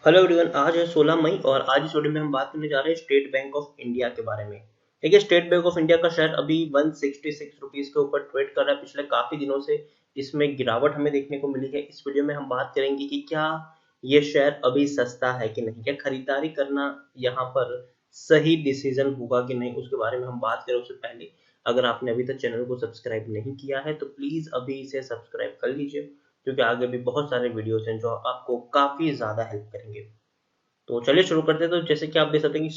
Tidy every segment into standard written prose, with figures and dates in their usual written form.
Hello everyone. आज है 16 मई और आज इस वीडियो में हम बात करने जा रहे हैं स्टेट बैंक ऑफ इंडिया के बारे में। देखिए, स्टेट बैंक ऑफ इंडिया का शेयर अभी 166 रुपीज के ऊपर ट्रेड कर रहा है। पिछले काफी दिनों से इसमें गिरावट हमें देखने को मिली है। इस वीडियो में हम बात करेंगे कि क्या ये शेयर अभी सस्ता है कि नहीं, क्या खरीदारी करना यहाँ पर सही डिसीजन होगा कि नहीं, उसके बारे में हम बात करें उससे पहले अगर आपने अभी तक चैनल को सब्सक्राइब नहीं किया है तो प्लीज अभी इसे सब्सक्राइब कर लीजिए, क्योंकि आगे भी बहुत सारे वीडियोस हैं जो आपको काफी ज्यादा हेल्प करेंगे। तो चलिए शुरू करते हैं। तो जैसे कि आप देख सकते हैं कि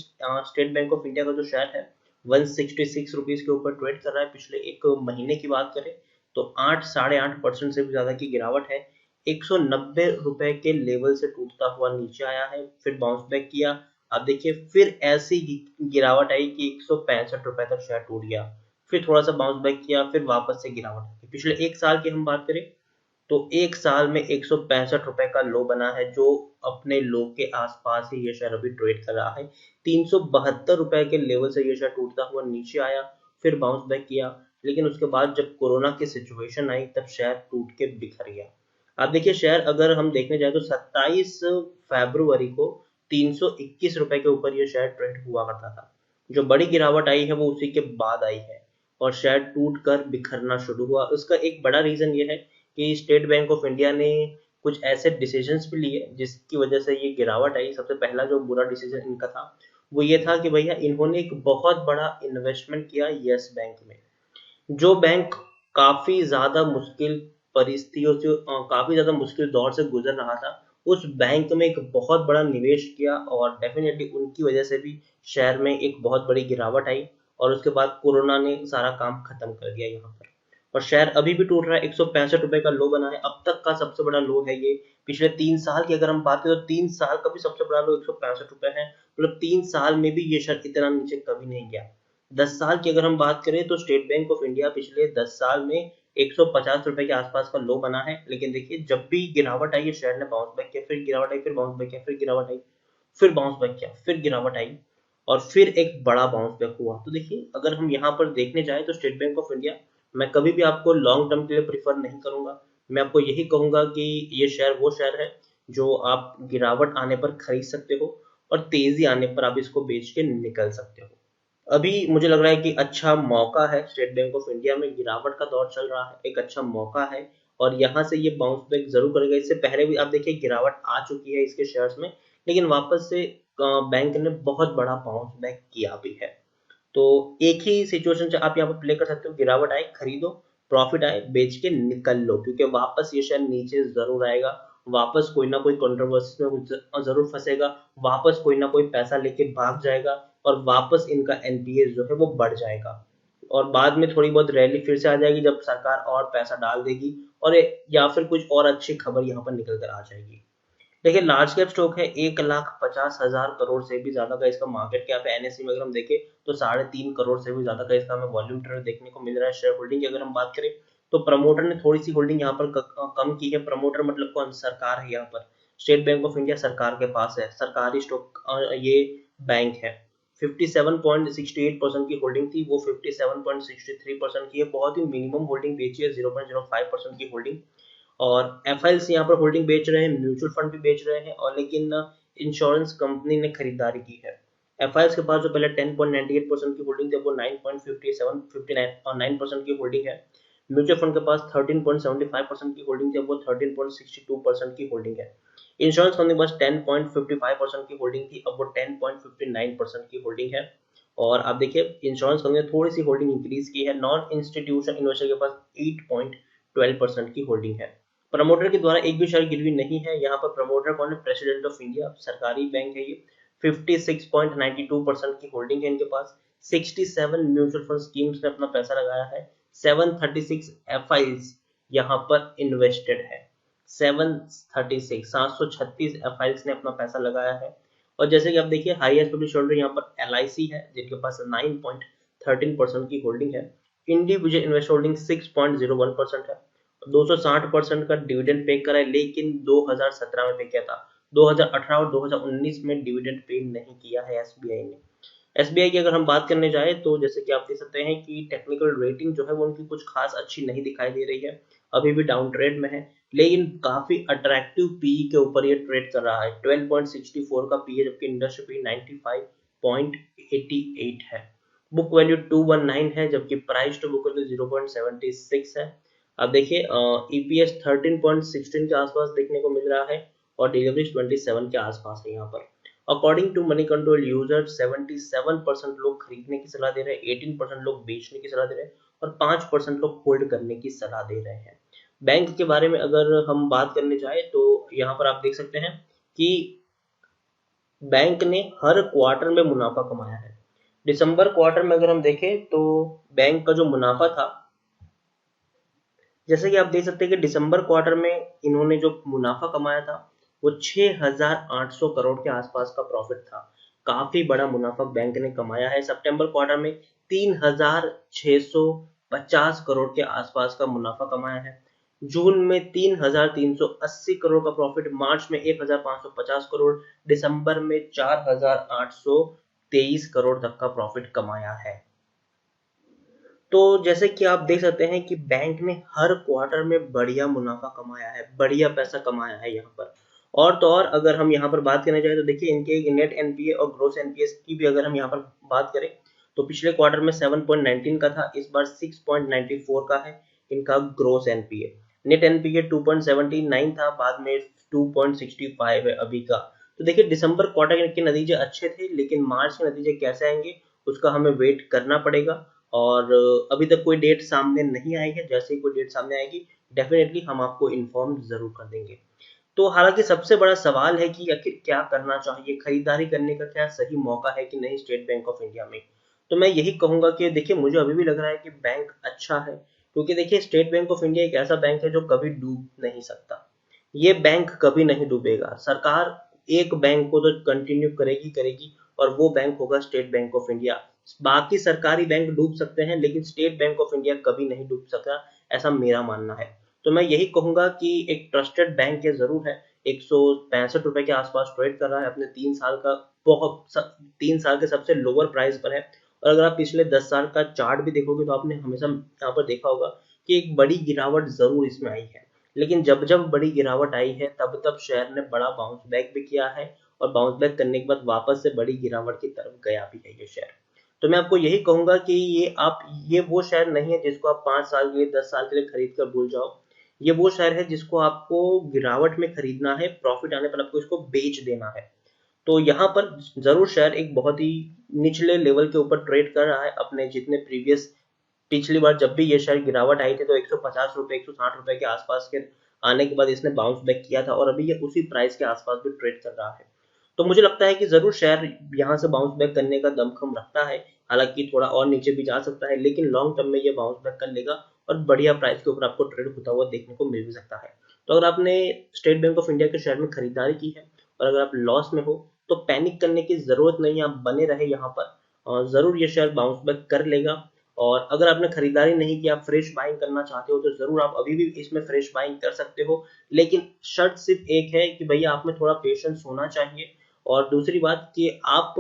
स्टेट बैंक ऑफ इंडिया का जो शेयर है 166 रुपीज के ऊपर ट्रेड कर रहा है। पिछले एक महीने की बात करें तो 8 साढ़े 8% से भी ज्यादा की गिरावट है। 190 रुपए के लेवल से टूटता हुआ नीचे आया है, फिर बाउंस बैक किया। आप देखिए, फिर ऐसी गिरावट आई कि 165 रुपए तक शेयर टूट गया, फिर थोड़ा सा बाउंस बैक किया, फिर वापस से गिरावट आई। पिछले एक साल की हम बात करें तो एक साल में 165 रुपए का लो बना है, जो अपने लो के आसपास ही ये शेयर अभी ट्रेड कर रहा है। 372 रुपए के लेवल से ये शेयर टूटता हुआ नीचे आया, फिर बाउंस बैक किया, लेकिन उसके बाद जब कोरोना की सिचुएशन आई तब शेयर टूट के बिखर गया। आप देखिए, शेयर अगर हम देखने जाए तो 27 फरवरी को 321 रुपए के ऊपर ये शेयर ट्रेड हुआ करता था। जो बड़ी गिरावट आई है वो उसी के बाद आई है और शेयर टूट कर बिखरना शुरू हुआ। उसका एक बड़ा रीजन ये है कि स्टेट बैंक ऑफ इंडिया ने कुछ ऐसे डिसीजंस भी लिए जिसकी वजह से ये गिरावट आई। सबसे पहला जो बुरा डिसीजन इनका था वो ये था कि भैया इन्होंने एक बहुत बड़ा इन्वेस्टमेंट किया यस बैंक में, जो बैंक काफी ज्यादा मुश्किल परिस्थितियों से काफी ज्यादा मुश्किल दौर से गुजर रहा था। उस बैंक में एक बहुत बड़ा निवेश किया और डेफिनेटली उनकी वजह से भी शेयर में एक बहुत बड़ी गिरावट आई। और उसके बाद कोरोना ने सारा काम खत्म कर दिया यहाँ पर, और शेयर अभी भी टूट रहा है। 165 रुपए का लो बना है, अब तक का सबसे बड़ा लो है ये। पिछले 3 साल की अगर हम बात करें तो 3 साल का भी सबसे बड़ा लो 165 रुपए है। मतलब 3 साल में भी ये शेयर इतना नीचे कभी नहीं गया। 10 साल की अगर हम बात करें तो स्टेट बैंक ऑफ इंडिया पिछले 10 साल में 150 रुपए के आसपास का लो बना है। लेकिन देखिए, जब भी गिरावट आई है शेयर ने बाउंस बैक किया, फिर गिरावट आई, फिर बाउंस बैक किया, फिर गिरावट आई, फिर बाउंस बैक किया, फिर गिरावट आई, और फिर एक बड़ा बाउंस बैक हुआ। तो देखिए, अगर हम यहाँ पर देखने जाए तो स्टेट बैंक ऑफ इंडिया, मैं कभी भी आपको लॉन्ग टर्म के लिए प्रीफर नहीं करूंगा। मैं आपको यही कहूंगा कि ये शेयर वो शेयर है जो आप गिरावट आने पर खरीद सकते हो और तेजी आने पर आप इसको बेच के निकल सकते हो। अभी मुझे लग रहा है कि अच्छा मौका है, स्टेट बैंक ऑफ इंडिया में गिरावट का दौर चल रहा है, एक अच्छा मौका है और यहाँ से ये बाउंस बैक जरूर करेगा। इससे पहले भी आप देखिए गिरावट आ चुकी है इसके शेयर्स में, लेकिन वापस से बैंक ने बहुत बड़ा बाउंस बैक किया भी है। तो एक ही सिचुएशन से आप यहाँ पर प्ले कर सकते हो, गिरावट आए खरीदो, प्रॉफिट आए बेच के निकल लो, क्योंकि वापस ये शेयर नीचे जरूर आएगा। वापस कोई ना कोई कंट्रोवर्सी में जरूर फंसेगा, वापस कोई ना कोई पैसा लेके भाग जाएगा और वापस इनका एनपीए जो है वो बढ़ जाएगा। और बाद में थोड़ी बहुत रैली फिर से आ जाएगी जब सरकार और पैसा डाल देगी, और या फिर कुछ और अच्छी खबर यहाँ पर निकल कर आ जाएगी। देखिए, लार्ज कैप स्टॉक है, 1,50,000 करोड़ से भी ज्यादा का इसका मार्केट कैप है। एनएससी में अगर हम देखें तो 3.5 करोड़ से भी ज्यादा का इसका हमें वॉल्यूम ट्रेड देखने को मिल रहा है। शेयर होल्डिंग की अगर हम बात करें तो प्रमोटर ने थोड़ी सी होल्डिंग यहाँ पर कम की है। प्रमोटर मतलब कौन? सरकार है यहाँ पर। स्टेट बैंक ऑफ इंडिया सरकार के पास है, सरकारी स्टॉक ये बैंक है। 57.68% की होल्डिंग थी, वो 57.63% की है। बहुत ही मिनिमम होल्डिंग बेची है, 0.05% की होल्डिंग। और एफ यहाँ पर होल्डिंग बेच रहे हैं, म्यूचुअल फंड भी बेच रहे हैं, और लेकिन इंश्योरेंस कंपनी ने खरीदारी की है। एफ के पास जो पहले 10.98% की होल्डिंग थी वो 9.57 की होल्डिंग है। म्यूचुअल फंड के पास 13.75% की होल्डिंग थी, वो 13.62% की होल्डिंग है। इंश्योरेंस कंपनी के पास 10.55% की होल्डिंग थी, अब वो 10.59% की होल्डिंग है। और आप देखिए, इंश्योरेंस कंपनी ने थोड़ी सी होल्डिंग इंक्रीज की है। नॉन इंस्टीट्यूशन इन्वेस्टर के पास 8.12% की होल्डिंग है। प्रमोटर के द्वारा एक भी शेयर गिरवी नहीं है। यहाँ पर प्रमोटर कौन है? प्रेसिडेंट ऑफ इंडिया, सरकारी बैंक है ये। 56.92% की होल्डिंग है इनके पास। 67 म्यूचुअल फंड स्कीम्स में अपना पैसा लगाया है। 736 एफ यहाँ पर इन्वेस्टेड है। 736 एफ ने अपना पैसा लगाया है। और जैसे कि आप देखिए, हाईएस्ट पब्लिक होल्डर यहाँ पर एल है, जिनके पास 9.13% की होल्डिंग है। इंडिविजुअल इन्वेस्ट होल्डिंग 6.01% है। 260% का डिविडेंड पे करा है, लेकिन 2017 में पे किया था। 2018 और 2019 में डिविडेंड पे नहीं किया है एसबीआई ने। एसबीआई की अगर हम बात करने जाए तो जैसे कि आप देख सकते हैं कि टेक्निकल रेटिंग जो है वो उनकी कुछ खास अच्छी नहीं दिखाई दे रही है, अभी भी डाउन ट्रेड में है। लेकिन काफी अट्रैक्टिव पीई के ऊपर ये ट्रेड कर रहा है। 12.64 का पी है, जबकि इंडस्ट्री पी 95.88 है। बुक वैल्यू 219 है, जबकि प्राइस टू बुक वैल्यू 0.76 है। अब देखिए ईपीएस 13.16 के आसपास देखने को मिल रहा है और डिलीवरीज 27 के आसपास है यहाँ पर। According to Moneycontrol user 77% लोग खरीदने की सलाह दे रहे हैं, 18% लोग बेचने की सलाह दे रहे हैं और 5% लोग होल्ड करने की सलाह दे रहे हैं। बैंक के बारे में अगर हम बात करने जाए तो यहाँ पर आप देख सकते हैं कि बैंक ने हर क्वार्टर में मुनाफा कमाया है। दिसंबर क्वार्टर में अगर हम देखें तो बैंक का जो मुनाफा था, जैसे कि आप देख सकते हैं कि दिसंबर क्वार्टर में इन्होंने जो मुनाफा कमाया था वो 6,800 करोड़ के आसपास का प्रॉफिट था। काफी बड़ा मुनाफा बैंक ने कमाया है। सितंबर क्वार्टर में 3,650 करोड़ के आसपास का मुनाफा कमाया है। जून में 3,380 करोड़ का प्रॉफिट, मार्च में 1,550 करोड़, दिसंबर में 4,823 करोड़ तक का प्रॉफिट कमाया है। तो जैसे कि आप देख सकते हैं कि बैंक ने हर क्वार्टर में बढ़िया मुनाफा कमाया है, बढ़िया पैसा कमाया है यहाँ पर। और तो और अगर हम यहाँ पर बात करने जाए तो देखिए इनके नेट एनपीए और ग्रोस एनपीए की भी अगर हम यहाँ पर बात करें तो पिछले क्वार्टर में 7.19 का था, इस बार 6.94 का है इनका ग्रोस एनपीए। नेट एनपीए 2.79 था, बाद में 2.65 है अभी का। तो देखिए दिसंबर क्वार्टर के नतीजे अच्छे थे, लेकिन मार्च के नतीजे कैसे आएंगे उसका हमें वेट करना पड़ेगा। और अभी तक कोई डेट सामने नहीं आई है, जैसे ही कोई डेट सामने आएगी डेफिनेटली हम आपको इन्फॉर्म जरूर कर देंगे। तो हालांकि सबसे बड़ा सवाल है कि आखिर क्या करना चाहिए, खरीदारी करने का क्या सही मौका है कि नहीं स्टेट बैंक ऑफ इंडिया में। तो मैं यही कहूंगा कि देखिए मुझे अभी भी लग रहा है कि बैंक अच्छा है, क्योंकि देखिए स्टेट बैंक ऑफ इंडिया एक ऐसा बैंक है जो कभी डूब नहीं सकता। ये बैंक कभी नहीं डूबेगा। सरकार एक बैंक को तो कंटिन्यू करेगी करेगी और वो बैंक होगा स्टेट बैंक ऑफ इंडिया। बाकी सरकारी बैंक डूब सकते हैं लेकिन स्टेट बैंक ऑफ इंडिया कभी नहीं डूब सकता, ऐसा मेरा मानना है। तो मैं यही कहूंगा कि एक ट्रस्टेड बैंक ये जरूर है। 165 रुपए के आसपास ट्रेड कर रहा है, अपने 3 साल का बहुत 3 साल के सबसे लोअर प्राइस पर है। और अगर आप पिछले 10 साल का चार्ट भी देखोगे तो आपने हमेशा यहाँ पर देखा होगा कि एक बड़ी गिरावट जरूर इसमें आई है। लेकिन जब जब बड़ी गिरावट आई है तब तब शेयर ने बड़ा बाउंस बैक भी किया है और बाउंस बैक करने के बाद वापस से बड़ी गिरावट की तरफ गया भी है ये शेयर। तो मैं आपको यही कहूंगा कि ये वो शेयर नहीं है जिसको आप 5 साल के लिए 10 साल के लिए खरीद कर भूल जाओ। ये वो शेयर है जिसको आपको गिरावट में खरीदना है, प्रॉफिट आने पर आपको इसको बेच देना है। तो यहाँ पर जरूर शेयर एक बहुत ही निचले लेवल के ऊपर ट्रेड कर रहा है। अपने जितने प्रीवियस पिछली बार जब भी ये शेयर गिरावट आई थी तो 150 रुपए 160 रुपए के आसपास के आने के बाद इसने बाउंस बैक किया था और अभी ये उसी प्राइस के आसपास भी ट्रेड कर रहा है। तो मुझे लगता है कि जरूर शेयर यहाँ से बाउंस बैक करने का दमखम रखता है। हालांकि थोड़ा और नीचे भी जा सकता है, लेकिन लॉन्ग टर्म में ये बाउंस बैक कर लेगा और बढ़िया प्राइस के ऊपर आपको ट्रेड होता हुआ देखने को मिल भी सकता है। तो अगर आपने स्टेट बैंक ऑफ इंडिया के शेयर में खरीदारी की है और अगर आप लॉस में हो तो पैनिक करने की जरूरत नहीं, आप बने रहे यहाँ पर और जरूर ये शेयर बाउंस बैक कर लेगा। और अगर आपने खरीदारी नहीं की, आप फ्रेश बाइंग करना चाहते हो तो जरूर आप अभी भी इसमें फ्रेश बाइंग कर सकते हो। लेकिन शर्त सिर्फ एक है कि भैया आप में थोड़ा पेशेंस होना चाहिए। और दूसरी बात कि आप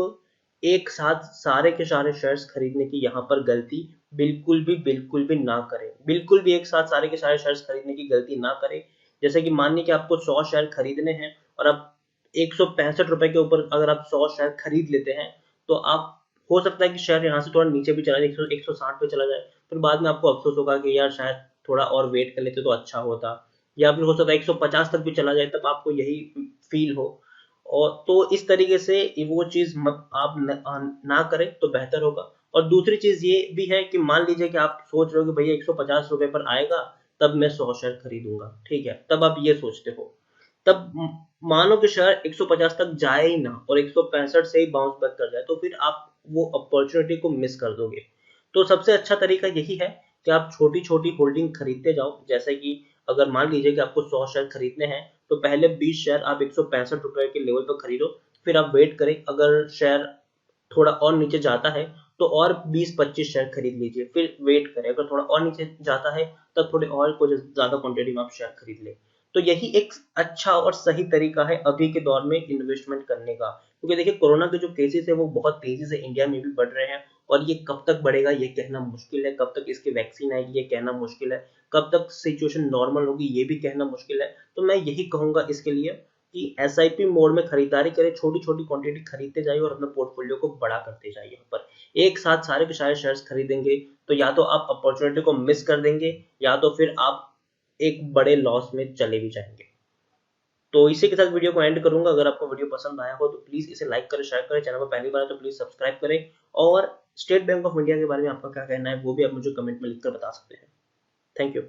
एक साथ सारे के सारे शेयर्स खरीदने की यहाँ पर गलती बिल्कुल भी ना करें। बिल्कुल भी एक साथ सारे के सारे शेयर्स खरीदने की गलती ना करें। जैसे कि मानिए कि आपको 100 शेयर खरीदने हैं और आप 165 रुपए के ऊपर अगर आप 100 शेयर खरीद लेते हैं तो आप हो सकता है कि शेयर यहाँ से थोड़ा नीचे भी चला जाए, 160 पे चला जाए, फिर बाद में आपको अफसोस होगा कि यार शायद थोड़ा और वेट कर लेते तो अच्छा होता। या फिर हो सकता है 150 तक भी चला जाए, तब आपको यही फील हो। और तो इस तरीके से वो चीज आप ना करें तो बेहतर होगा। और दूसरी चीज ये भी है कि मान लीजिए कि आप सोच रहे हो कि भैया 150 रुपए पर आएगा तब मैं 100 शेयर खरीदूंगा, ठीक है, तब आप ये सोचते हो, तब मानो कि शेयर 150 तक जाए ही ना और 165 से ही बाउंस बैक कर जाए तो फिर आप वो अपॉर्चुनिटी को मिस कर दोगे। तो सबसे अच्छा तरीका यही है कि आप छोटी छोटी होल्डिंग खरीदते जाओ। जैसे कि अगर मान लीजिए कि आपको 100 शेयर खरीदने हैं तो पहले 20 शेयर आप 165 रुपए के लेवल पर खरीदो, फिर आप वेट करें, अगर शेयर थोड़ा और नीचे जाता है तो और 20-25 शेयर खरीद लीजिए, फिर वेट करें, अगर थोड़ा और नीचे जाता है तब थोड़े और कुछ ज्यादा क्वांटिटी में आप शेयर खरीद लें। तो यही एक अच्छा और सही तरीका है अभी के दौर में इन्वेस्टमेंट करने का। क्योंकि देखिए कोरोना के जो केसेस है वो बहुत तेजी से इंडिया में भी बढ़ रहे हैं और ये कब तक बढ़ेगा ये कहना मुश्किल है, कब तक इसकी वैक्सीन आएगी ये कहना मुश्किल है, कब तक सिचुएशन नॉर्मल होगी ये भी कहना मुश्किल है। तो मैं यही कहूंगा इसके लिए कि एसआईपी मोड में खरीदारी करें, छोटी छोटी क्वांटिटी खरीदते जाइए और अपने पोर्टफोलियो को बड़ा करते जाइए। यहाँ पर एक साथ सारे के सारे शेयर्स खरीदेंगे तो या तो आप अपॉर्चुनिटी को मिस कर देंगे या तो फिर आप एक बड़े लॉस में चले भी जाएंगे। तो इसी के साथ वीडियो को एंड करूंगा। अगर आपको वीडियो पसंद आया हो तो प्लीज इसे लाइक करें, शेयर करें, चैनल पर पहली बार है तो प्लीज सब्सक्राइब करें, और स्टेट बैंक ऑफ इंडिया के बारे में आपका क्या कहना है वो भी आप मुझे कमेंट में लिखकर बता सकते हैं। Thank you.